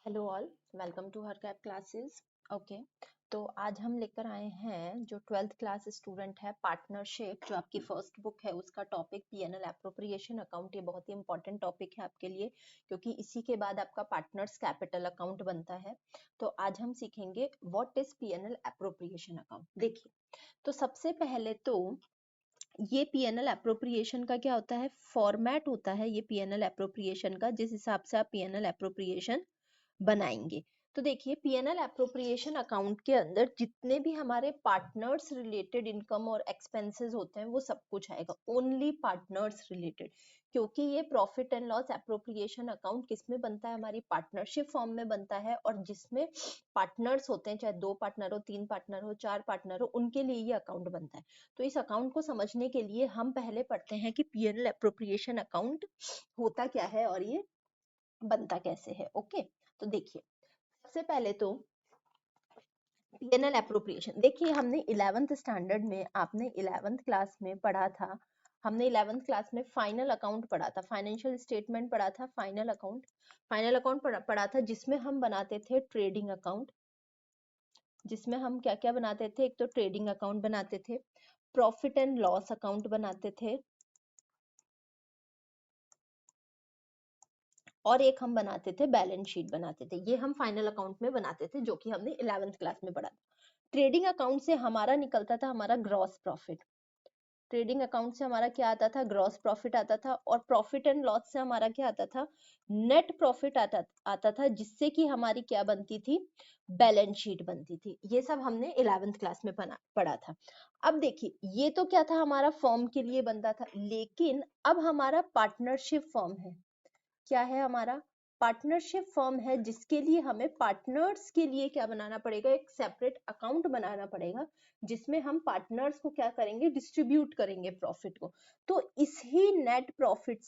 Hello all, welcome to हर cap classes. Okay, तो आज हम लेकर आए हैं जो 12th क्लास स्टूडेंट है पार्टनरशिप, जो आपकी फर्स्ट बुक है उसका टॉपिक पीएनएल एप्रोप्रिएशन अकाउंट। ये बहुत ही इंपॉर्टेंट टॉपिक है आपके लिए क्योंकि इसी के बाद आपका पार्टनर्स कैपिटल अकाउंट बनता है। तो आज हम सीखेंगे what is PNL appropriation account. देखिए, तो सबसे पहले तो ये पीएनएल एप्रोप्रिएशन का क्या होता है, फॉर्मेट होता है ये पीएनएल एप्रोप्रिएशन का, जिस हिसाब से आप पीएनएल एप्रोप्रिएशन बनाएंगे। तो देखिए, पीएनएल एप्रोप्रिएशन अकाउंट के अंदर जितने भी हमारे पार्टनर्स रिलेटेड इनकम और एक्सपेंसेस होते हैं वो सब कुछ आएगा, ओनली पार्टनर्स रिलेटेड। क्योंकि ये profit and loss appropriation account किसमें बनता है, हमारी पार्टनरशिप फॉर्म में बनता है, और जिसमें पार्टनर्स होते हैं, चाहे 2 पार्टनर हो, 3 पार्टनर हो, 4 पार्टनर हो, उनके लिए ये अकाउंट बनता है। तो इस अकाउंट को समझने के लिए हम पहले पढ़ते हैं कि पीएनएल एप्रोप्रिएशन अकाउंट होता क्या है और ये बनता कैसे है। ओके, तो देखिए, सबसे पहले तो पीएनएल एप्रोप्रिएशन, देखिए हमने 11th स्टैंडर्ड में, आपने 11th क्लास में पढ़ा था, हमने 11th क्लास में फाइनल अकाउंट पढ़ा था, फाइनेंशियल स्टेटमेंट पढ़ा था, फाइनल अकाउंट पढ़ा था, जिसमें हम बनाते थे ट्रेडिंग अकाउंट, जिसमें हम क्या क्या बनाते थे, एक तो ट्रेडिंग अकाउंट बनाते थे, प्रॉफिट एंड लॉस अकाउंट बनाते थे, और एक हम बनाते थे बैलेंस शीट बनाते थे। ये हम फाइनल अकाउंट में बनाते थे, जो कि हमने 11th क्लास में पढ़ा था। ट्रेडिंग अकाउंट से हमारा निकलता था हमारा ग्रॉस प्रॉफिट, ट्रेडिंग अकाउंट से हमारा क्या आता था, ग्रॉस प्रॉफिट आता था, और प्रॉफिट एंड लॉस से हमारा क्या आता था, नेट प्रॉफिट आता था, जिससे कि हमारी क्या बनती थी, बैलेंस शीट बनती थी। ये सब हमने 11th क्लास में पढ़ा था। अब देखिए, ये तो क्या था, हमारा फॉर्म के लिए बनता था, लेकिन अब हमारा पार्टनरशिप फॉर्म है। क्या है हमारा, पार्टनरशिप फॉर्म है, जिसके लिए हमें पार्टनर्स के लिए क्या बनाना पड़ेगा, एक सेपरेट अकाउंट बनाना पड़ेगा, जिसमें हम पार्टनर्स को क्या करेंगे, डिस्ट्रीब्यूट करेंगे प्रॉफिट को। तो इसी नेट प्रॉफिट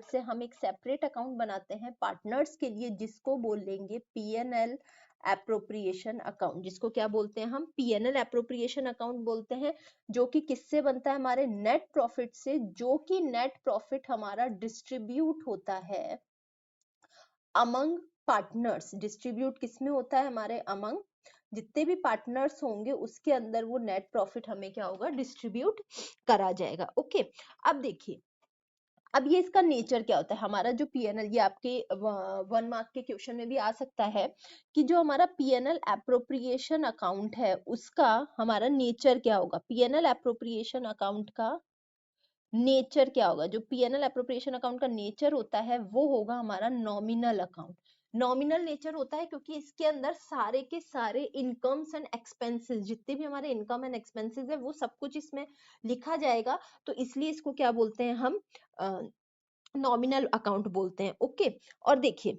से हम एक सेपरेट अकाउंट बनाते हैं पार्टनर्स के लिए, जिसको बोलेंगे पीएनएल एप्रोप्रिएशन अकाउंट, जिसको क्या बोलते हैं हम, पीएनएल एप्रोप्रिएशन अकाउंट बोलते हैं, जो कि किससे बनता है, हमारे नेट प्रॉफिट से, जो कि नेट प्रॉफिट हमारा डिस्ट्रीब्यूट होता है अमंग पार्टनर्स। डिस्ट्रीब्यूट किसमें होता है, हमारे अमंग जितने भी पार्टनर्स होंगे उसके अंदर वो नेट प्रॉफिट हमें क्या होगा, डिस्ट्रीब्यूट करा जाएगा। ओके, अब देखिए, अब ये इसका नेचर क्या होता है, हमारा जो पीएनएल, ये आपके 1 मार्क के क्वेश्चन में भी आ सकता है कि जो हमारा पीएनएल एप्रोप्रिएशन अकाउंट है उसका हमारा नेचर क्या होगा, पीएनएल एप्रोप्रिएशन अकाउंट का नेचर क्या होगा। जो पीएनएल एप्रोप्रिएशन अकाउंट का नेचर होता है वो होगा हमारा नॉमिनल अकाउंट। नॉमिनल नेचर होता है क्योंकि इसके अंदर सारे के सारे इनकम्स एंड एक्सपेंसेस, जितने भी हमारे इनकम एंड एक्सपेंसेस है वो सब कुछ इसमें लिखा जाएगा, तो इसलिए इसको क्या बोलते हैं हम, नॉमिनल अकाउंट बोलते हैं। ओके, और देखिए,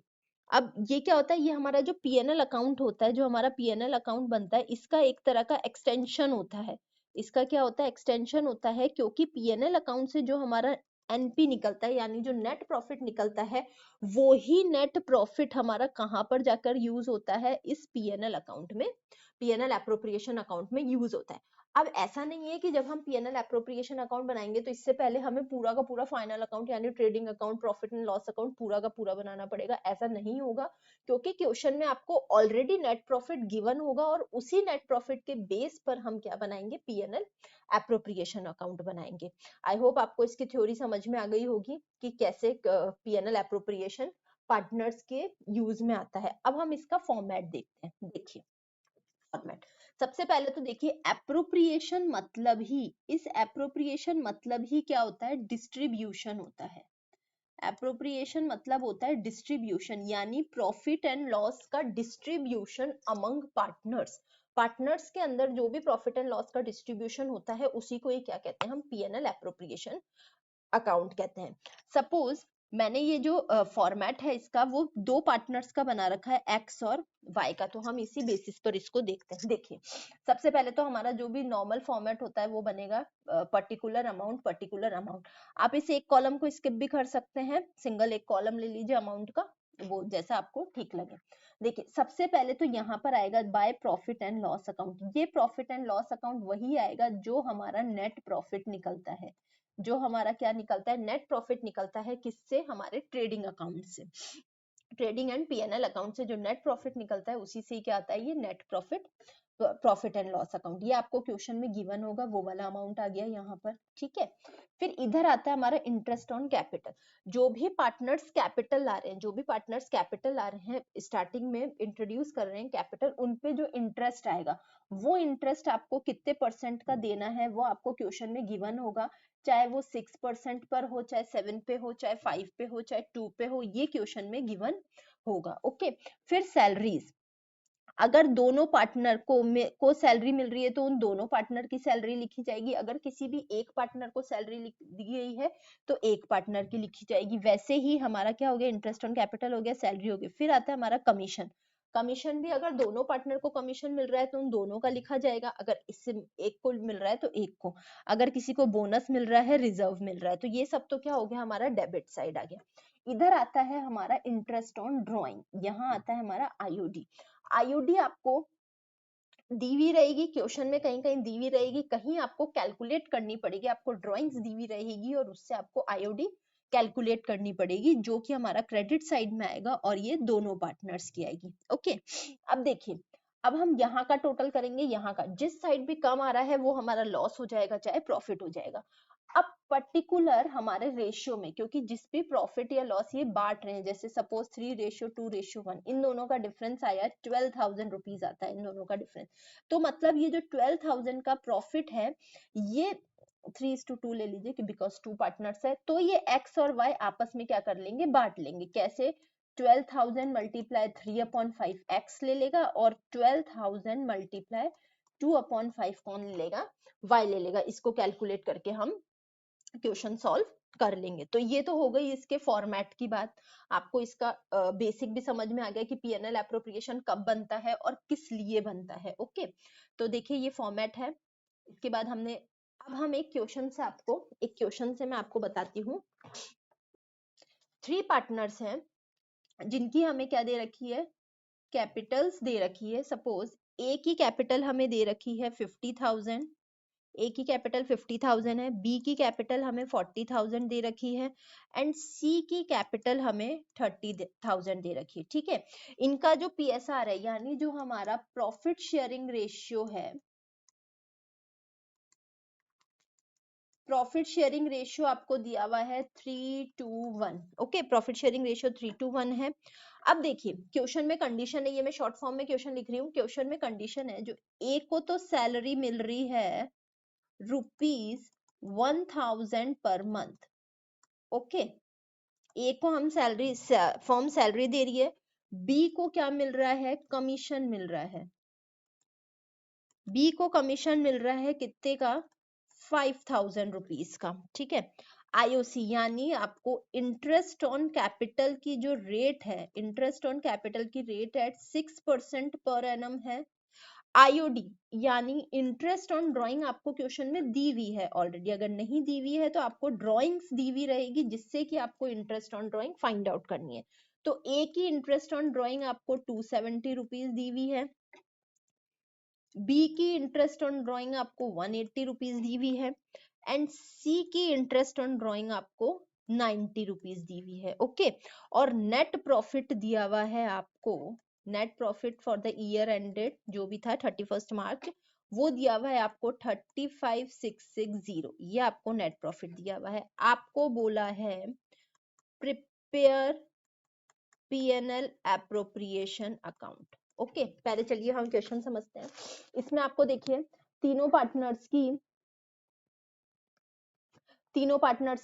अब ये क्या होता है, ये हमारा जो पीएनएल अकाउंट होता है, जो हमारा पीएनएल अकाउंट बनता है, इसका एक तरह का एक्सटेंशन होता है। इसका क्या होता है, एक्सटेंशन होता है, क्योंकि पीएनएल अकाउंट से जो हमारा एनपी निकलता है, यानी जो नेट प्रॉफिट निकलता है, वो ही नेट प्रॉफिट हमारा कहाँ पर जाकर यूज होता है, इस पीएनएल अकाउंट में, पीएनएल एप्रोप्रिएशन अकाउंट में यूज होता है। अब ऐसा नहीं है कि जब हम पीएनएल एप्रोप्रिएशन अकाउंट बनाएंगे तो इससे पहले हमें पूरा का पूरा फाइनल अकाउंट यानी trading account, profit and loss account पूरा का पूरा बनाना पड़ेगा, ऐसा नहीं होगा, क्योंकि क्वेश्चन में आपको ऑलरेडी नेट प्रॉफिट गिवन होगा और उसी नेट प्रॉफिट के बेस पर हम क्या बनाएंगे, पीएनएल एप्रोप्रिएशन अकाउंट बनाएंगे। आई होप आपको इसकी थ्योरी समझ में आ गई होगी कि कैसे पीएनएल एप्रोप्रिएशन पार्टनर्स के यूज में आता है। अब हम इसका फॉर्मेट देखते हैं। देखिए, फॉर्मेट, सबसे पहले तो देखिए, एप्रोप्रिएशन मतलब ही, इस एप्रोप्रिएशन मतलब ही क्या होता है, डिस्ट्रीब्यूशन होता है। एप्रोप्रिएशन मतलब होता है डिस्ट्रीब्यूशन, यानी प्रॉफिट एंड लॉस का डिस्ट्रीब्यूशन अमंग पार्टनर्स। पार्टनर्स के अंदर जो भी प्रॉफिट एंड लॉस का डिस्ट्रीब्यूशन होता है उसी को ही क्या कहते हैं, हम पीएनएल एप्रोप्रिएशन अकाउंट कहते हैं। सपोज मैंने ये जो फॉर्मेट है इसका, वो 2 पार्टनर्स का बना रखा है, एक्स और वाई का, तो हम इसी बेसिस पर इसको देखते हैं। देखिए, सबसे पहले तो हमारा जो भी नॉर्मल फॉर्मेट होता है वो बनेगा पर्टिकुलर अमाउंट। आप इस एक कॉलम को स्किप भी कर सकते हैं, सिंगल एक कॉलम ले लीजिए अमाउंट का, वो जैसा आपको ठीक लगे। देखिए, सबसे पहले तो यहाँ पर आएगा by profit and loss account. ये प्रॉफिट एंड लॉस अकाउंट वही आएगा जो हमारा नेट प्रॉफिट निकलता है, जो हमारा क्या निकलता है, नेट प्रॉफिट निकलता है, किससे, हमारे ट्रेडिंग अकाउंट से। ट्रेडिंग एंड पीएनएल अकाउंट से जो नेट प्रॉफिट निकलता है उसी से क्या आता है, ये net profit, profit and loss account. ये आपको क्वेश्चन में गिवन होगा, वो वाला अमाउंट आ गया यहाँ पर, ठीक है। फिर इधर आता है हमारा इंटरेस्ट ऑन कैपिटल। जो भी पार्टनर्स कैपिटल ला रहे हैं, जो भी पार्टनर्स कैपिटल ला रहे हैं, स्टार्टिंग में इंट्रोड्यूस कर रहे हैं कैपिटल, उन पे जो इंटरेस्ट आएगा, वो इंटरेस्ट आपको कितने परसेंट का देना है वो आपको क्वेश्चन में गिवन होगा। चाहे वो 6% पर हो, चाहे 7 पे हो, चाहे 5 पे हो, चाहे 2 पे हो, ये क्वेश्चन में गिवन होगा। ओके, फिर सैलरीज, अगर दोनों पार्टनर को सैलरी मिल रही है तो उन दोनों पार्टनर की सैलरी लिखी जाएगी। अगर किसी भी एक पार्टनर को सैलरी दी गई है तो एक पार्टनर की लिखी जाएगी। वैसे ही हमारा क्या हो गया, इंटरेस्ट ऑन कैपिटल हो गया, सैलरी हो गई। फिर आता है हमारा कमीशन। कमीशन भी अगर दोनों पार्टनर को कमीशन मिल रहा है तो उन दोनों का लिखा जाएगा, अगर इससे एक को मिल रहा है तो एक को, अगर किसी को बोनस मिल रहा है, रिजर्व मिल रहा है, तो ये सब तो क्या हो गया, हमारा डेबिट साइड आ गया। इधर आता है हमारा इंटरेस्ट ऑन ड्रॉइंग, यहाँ आता है हमारा आईओडी। आईओडी आपको दी हुई रहेगी क्वेश्चन में, कहीं कहीं दी हुई रहेगी, कहीं आपको कैलकुलेट करनी पड़ेगी, आपको ड्राइंग्स दी हुई रहेगी और उससे आपको आईओडी कैलकुलेट करनी पड़ेगी, जो कि हमारा क्रेडिट साइड में आएगा और ये दोनों पार्टनर्स की आएगी। ओके, अब देखिए, अब हम यहाँ का टोटल करेंगे, यहाँ का जिस साइड भी कम आ रहा है वो हमारा लॉस हो जाएगा, चाहे प्रॉफिट हो जाएगा। अब पर्टिकुलर हमारे रेशियो में, क्योंकि जिस भी प्रॉफिट या लॉस ये बांट रहे हैं, जैसे सपोज 3:2:1, इन दोनों का डिफरेंस आया 12,000 रुपीज आता है इन दोनों का डिफरेंस। तो मतलब ये जो 12,000 का प्रॉफिट है, ये 3:2 ले लीजिए कि बिकॉज 2 पार्टनर्स है, तो ये x और y आपस में क्या कर लेंगे, बांट लेंगे। कैसे, 12,000 मल्टीप्लाई 3/5 x ले लेगा और 12,000 मल्टीप्लाई 2/5 कौन ले लेगा, y ले लेगा। इसको कैलकुलेट करके हम क्वेश्चन सॉल्व कर लेंगे। तो ये तो हो गई इसके फॉर्मेट की बात। आपको इसका बेसिक भी समझ में आ गया कि पीएनएल एप्रोप्रिएशन कब बनता है और किस लिए बनता है। ओके, तो देखिए ये फॉर्मेट है। इसके बाद हमने, अब हम एक क्वेश्चन से मैं आपको बताती हूँ। 3 पार्टनर्स हैं जिनकी हमें क्या दे रखी है, कैपिटल्स दे रखी है। सपोज ए की कैपिटल हमें दे रखी है 50,000, ए की कैपिटल 50,000 है, बी की कैपिटल हमें 40,000 दे रखी है एंड सी की कैपिटल हमें 30,000 दे रखी है। ठीक है, इनका जो पीएसआर है, यानी जो हमारा प्रॉफिट शेयरिंग रेशियो है, प्रॉफिट शेयरिंग रेशियो आपको दिया हुआ है 3:1। ओके, प्रॉफिट शेयरिंग रेशियो 3:1 है। अब देखिए क्वेश्चन में कंडीशन है, ये मैं शॉर्ट फॉर्म में क्वेश्चन लिख रही हूँ। क्वेश्चन में कंडीशन है, जो ए को तो सैलरी मिल रही है ₹1000 पर मंथ। ओके, ए को हम सैलरी, फॉर्म सैलरी दे रही है, बी को क्या मिल रहा है, कमीशन मिल रहा है। बी को कमीशन मिल रहा है कितने का, 5,000 रुपीज का। ठीक है, आईओसी यानी आपको इंटरेस्ट ऑन कैपिटल की जो रेट है, इंटरेस्ट ऑन कैपिटल की रेट एट 6% पर एनम है। आईओडी यानी इंटरेस्ट ऑन ड्राइंग आपको क्वेश्चन में दी हुई है ऑलरेडी, अगर नहीं दी हुई है तो आपको ड्राइंग्स दी हुई रहेगी जिससे कि आपको interest on drawing find out करनी है। तो ए की इंटरेस्ट ऑन ड्राइंग आपको 270 रुपीज दी हुई है, बी की इंटरेस्ट ऑन ड्राइंग आपको 180 रुपीज दी हुई है एंड सी की इंटरेस्ट ऑन ड्राइंग आपको 90 रुपीज दी हुई है। ओके, और नेट प्रॉफिट दिया हुआ है आपको, net profit for the year ended जो भी था 31 मार्च, वो दिया हुआ है आपको 35,660। ये आपको नेट प्रॉफिट दिया हुआ है। आपको बोला है prepare PNL appropriation account. Okay, पहले चलिए हम क्वेश्चन समझते हैं। इसमें आपको देखिए तीनों पार्टनर्स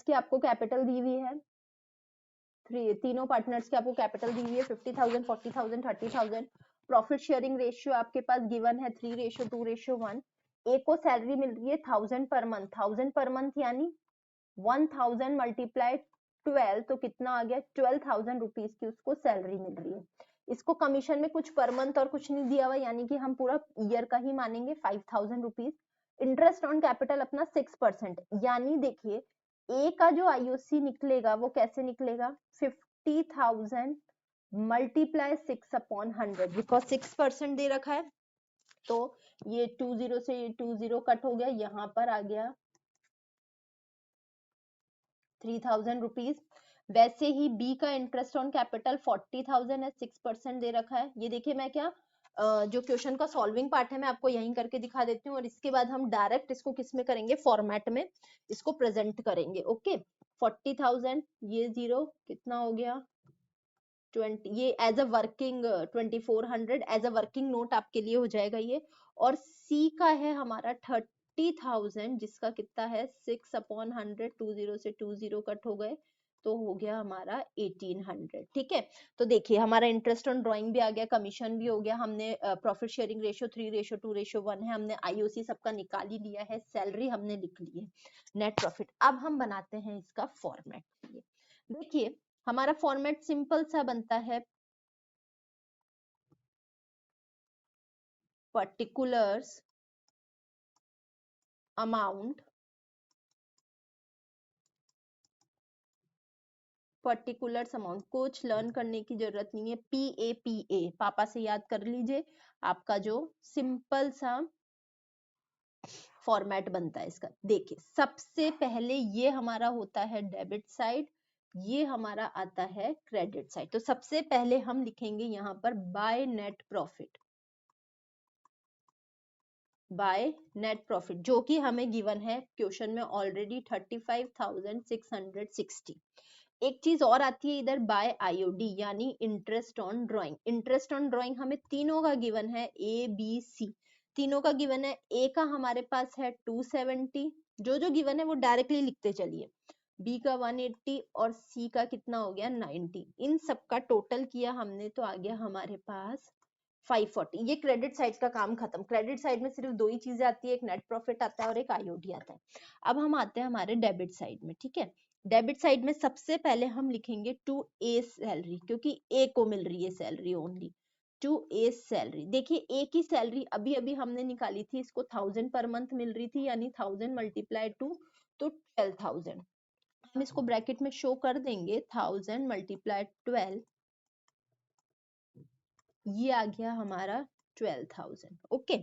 की आपको कैपिटल दी हुई है, तीनों पार्टनर्स की आपको कैपिटल दी हुई है 50,000, 40,000, 30,000। प्रॉफिट शेयरिंग रेशियो आपके पास गिवन है 3:2:1। ए को सैलरी मिल रही है 1000 पर मंथ, 1000 पर मंथ यानी 1000 मल्टीप्लाई 12, तो कितना आ गया, 12,000 रुपीज की उसको सैलरी मिल रही है। इसको कमीशन में कुछ पर मंथ और कुछ नहीं दिया हुआ, यानी कि हम पूरा ईयर का ही मानेंगे 5,000 रुपीज। इंटरेस्ट ऑन कैपिटल अपना 6%, यानी देखिए ए का जो आईओसी निकलेगा वो कैसे निकलेगा, 50,000 मल्टीप्लाई 6/100, बिकॉज 6% दे रखा है। तो ये 20 से 20 कट हो गया, यहाँ पर आ गया 3,000 रुपीज। वैसे ही बी का इंटरेस्ट ऑन कैपिटल 40,000 है, 6% दे रखा है। ये देखिए मैं क्या जो क्वेश्चन का सॉल्विंग पार्ट है मैं आपको यहीं करके दिखा देती हूँ, और इसके बाद हम डायरेक्ट इसको किस में करेंगे, फॉर्मेट में इसको प्रेजेंट करेंगे। ओके 40,000 ये जीरो कितना हो गया 20, ये as a working 2400 as a working note आपके लिए हो जाएगा ये। और सी का है हमारा 30,000 जिसका कितना है 6/100, 20 से 20 कट हो गए तो हो गया हमारा 1800। ठीक है, तो देखिए हमारा इंटरेस्ट ऑन ड्राइंग भी आ गया, कमीशन भी हो गया, हमने प्रॉफिट शेयरिंग रेशियो 3:2:1 है, हमने आईओसी सबका निकाल ही लिया है, सैलरी हमने लिख ली है, नेट प्रॉफिट। अब हम बनाते हैं इसका फॉर्मेट। देखिए हमारा फॉर्मेट सिंपल सा बनता है, पर्टिकुलर्स अमाउंट, पर्टिकुलर्स अमाउंट, कुछ लर्न करने की जरूरत नहीं है, PAPA पापा से याद कर लीजिए, आपका जो सिंपल सा फॉर्मेट बनता है इसका। देखिए सबसे पहले ये हमारा होता है डेबिट साइड, ये हमारा आता है क्रेडिट साइड। तो सबसे पहले हम लिखेंगे यहाँ पर by net profit, by net profit जो कि हमें गिवन है क्वेश्चन में ऑलरेडी 35,660। एक चीज और आती है इधर बाय आईओडी यानी interest on drawing. Interest on drawing हमें तीनों का गिवन है, ABC तीनों का गिवन है। ए का हमारे पास है 270, जो जो गिवन है वो डायरेक्टली लिखते चलिए, बी का 180 और सी का कितना हो गया 90। इन सबका टोटल किया हमने तो आ गया हमारे पास 540। ये क्रेडिट साइड का काम खत्म। क्रेडिट साइड में सिर्फ दो ही चीजें आती है, एक नेट प्रॉफिट आता है और एक आईओडी आता है। अब हम आते हैं हमारे डेबिट साइड में। ठीक है, डेबिट साइड में सबसे पहले हम लिखेंगे टू ए सैलरी, क्योंकि ए को मिल रही है salary only, to A salary. देखिए ए की सैलरी अभी अभी हमने निकाली थी, इसको 1000 पर मंथ मिल रही थी, यानी 1000 मल्टीप्लाई टू तो 12,000। हम इसको ब्रैकेट में शो कर देंगे, 1000 मल्टीप्लाई 12, ये आ गया हमारा 12,000। ओके,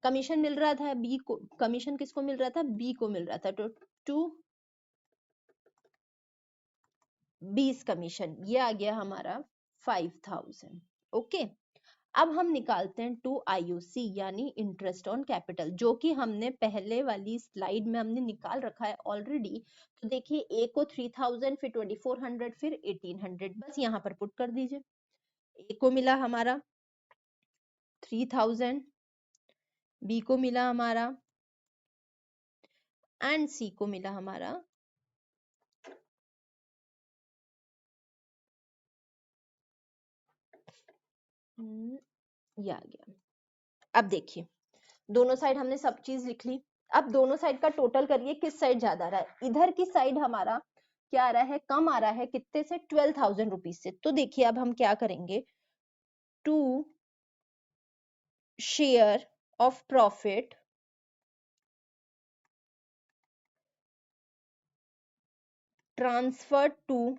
कमीशन मिल रहा था बी को, कमीशन किसको मिल रहा था, बी को मिल रहा था, तो टू 20 कमीशन, ये आ गया हमारा 5,000। ओके, अब हम निकालते हैं टू आईओसी यानी इंटरेस्ट ऑन कैपिटल, जो कि हमने पहले वाली स्लाइड में हमने निकाल रखा है ऑलरेडी। तो देखिए ए को 3000, फिर 2400, फिर 1800, बस यहाँ पर पुट कर दीजिए। ए को मिला हमारा 3000, बी को मिला हमारा एंड सी को मिला हमारा ये आ गया। अब देखिए दोनों साइड हमने सब चीज लिख ली। अब दोनों साइड का टोटल करिए, किस साइड ज्यादा आ रहा है, इधर की साइड हमारा क्या आ रहा है, कम आ रहा है, कितने से 12,000 रुपीज से। तो देखिए अब हम क्या करेंगे, to share of profit transfer to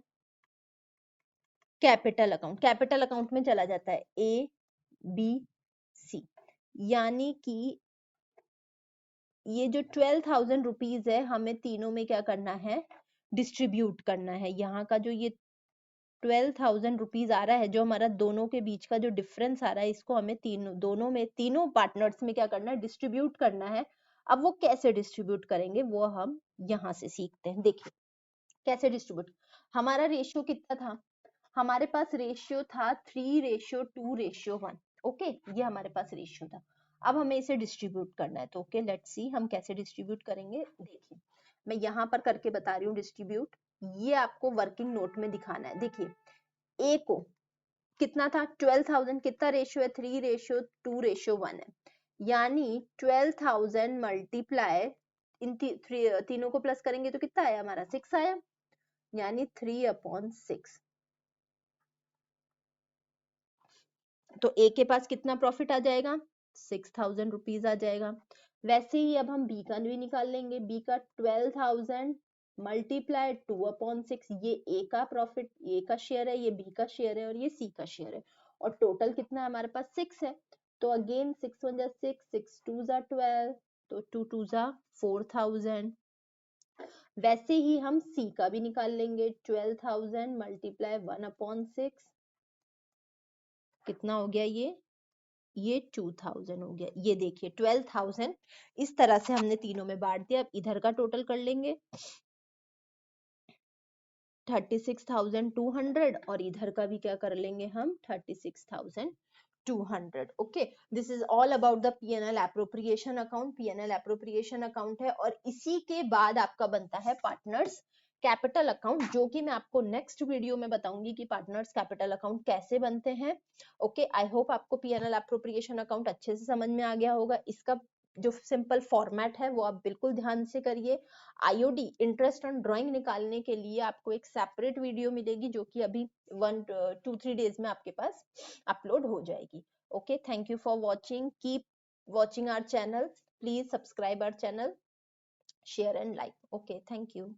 capital account, capital account में चला जाता है ABC, यानी कि ये जो 12,000 रुपीज है हमें तीनों में क्या करना है, डिस्ट्रीब्यूट करना है। यहाँ का जो ये 12,000 रुपीज आ रहा है, जो हमारा दोनों के बीच का जो डिफरेंस आ रहा है, इसको हमें दोनों में, तीनों पार्टनर्स में क्या करना है, डिस्ट्रीब्यूट करना है। अब वो कैसे डिस्ट्रीब्यूट करेंगे वो हम यहाँ से सीखते हैं। देखिए कैसे डिस्ट्रीब्यूट, हमारा रेशियो कितना था, हमारे पास रेशियो था 3:2:1। ओके, ये हमारे पास रेशियो था। अब हमें इसे डिस्ट्रीब्यूट करना है, तो ओके लेट्स सी हम कैसे डिस्ट्रीब्यूट करेंगे। देखिए मैं यहाँ पर करके बता रही हूँ डिस्ट्रीब्यूट, ये आपको वर्किंग नोट में दिखाना है। देखिए ए को कितना था 12,000, कितना रेशियो है 3:2:1 है, यानी 12,000 मल्टीप्लाई इन तीनों को प्लस करेंगे तो कितना आया हमारा 6 आया, यानी 3/6। तो ए के पास कितना प्रॉफिट आ जाएगा 6,000 रुपीज आ जाएगा। वैसे ही अब हम बी का भी निकाल लेंगे, बी का 12,000 मल्टीप्लाई 2/6, ये ए का प्रॉफिट, ए का शेयर है, ये बी का शेयर है और ये सी का शेयर है, और टोटल कितना है हमारे पास 6 है। तो अगेन 6 1 6, 6 2 12, तो 2 2 4,000, वैसे ही हम C का भी निकाल लेंगे, 12,000 मल्टीप्लाई 1/6 कितना हो गया ये 2000 हो गया। ये देखिए 12,000 इस तरह से हमने तीनों में बांट दिया। अब इधर का टोटल कर लेंगे 36,200 और इधर का भी क्या कर लेंगे हम 36,200। Okay, this is all about the P&L appropriation account. P&L appropriation account है और इसी के बाद आपका बनता है पार्टनर्स कैपिटल अकाउंट, जो कि मैं आपको नेक्स्ट वीडियो में बताऊंगी कि पार्टनर्स कैपिटल अकाउंट कैसे बनते हैं। ओके, आई होप आपको P&L एप्रोप्रिएशन अकाउंट अच्छे से समझ में आ गया होगा। इसका जो सिंपल फॉर्मेट है वो आप बिल्कुल ध्यान से करिए। आईओडी इंटरेस्ट ऑन ड्राइंग निकालने के लिए आपको एक सेपरेट वीडियो मिलेगी, जो कि अभी 1-2-3 डेज में आपके पास अपलोड हो जाएगी। Okay, thank you for watching, keep watching our channel, please subscribe our channel, share and like. Okay, thank you.